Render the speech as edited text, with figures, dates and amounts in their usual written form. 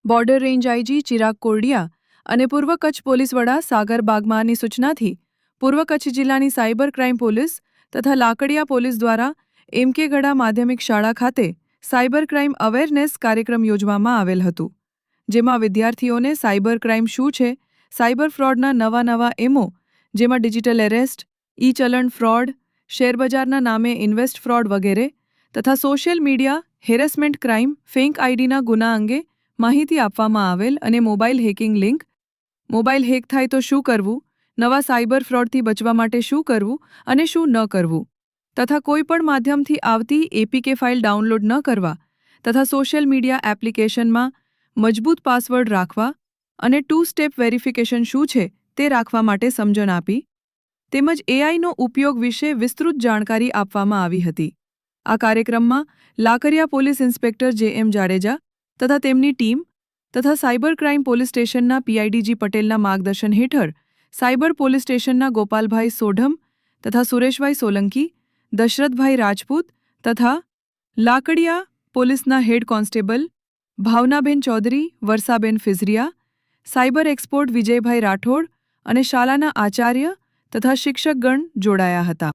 Border range IG Chirag Kordia અને પૂર્વ Kutch police વડા સાગર બાગમારની સૂચનાથી પૂર્વ કચ્છ જિલ્લાની સાયબર ક્રાઇમ પોલીસ તથા લાકડિયા પોલીસ દ્વારા એમકે ગઢા માધ્યમિક શાળા ખાતે સાયબર ક્રાઇમ અવેરનેસ કાર્યક્રમ યોજવામાં આવેલ હતું, જેમાં વિદ્યાર્થીઓને સાયબર ક્રાઇમ શું છે, સાયબર ફ્રોડના નવા એમો, જેમાં ડિજિટલ એરેસ્ટ, ઈ ચલણ ફ્રોડ, શેરબજારના નામે ઇન્વેસ્ટ ફ્રોડ વગેરે તથા social media harassment crime, fake આઈડીના ગુના અંગે માહિતી આપવામાં આવેલ અને mobile hacking link, mobile hack થાય તો શું કરવું, નવા સાયબર ફ્રોડથી બચવા માટે શું કરવું અને શું ન કરવું તથા કોઈપણ માધ્યમથી આવતી એપીકે ફાઇલ ડાઉનલોડ ન કરવા તથા સોશિયલ મીડિયા એપ્લિકેશનમાં મજબૂત પાસવર્ડ રાખવા અને 2 સ્ટેપ વેરિફિકેશન શું છે તે રાખવા માટે સમજણ આપી, તેમજ એઆઈનો ઉપયોગ વિશે વિસ્તૃત જાણકારી આપવામાં આવી હતી. આ કાર્યક્રમમાં લાકડિયા પોલીસ ઇન્સ્પેક્ટર જે.એમ. જાડેજા તથા તેમની ટીમ તથા સાયબર ક્રાઇમ પોલીસ સ્ટેશનના પીઆઈડીજી પટેલના માર્ગદર્શન હેઠળ સાયબર પોલીસ સ્ટેશનના ગોપાલભાઈ સોઢમ તથા સુરેશભાઈ સોલંકી, દશરથભાઈ રાજપૂત તથા લાકડિયા પોલીસના હેડ કોન્સ્ટેબલ ભાવનાબેન ચૌધરી, વર્ષાબેન ફિઝરિયા, સાયબર એક્સપર્ટ વિજયભાઈ રાઠોડ અને શાળાના આચાર્ય તથા શિક્ષકગણ જોડાયા હતા.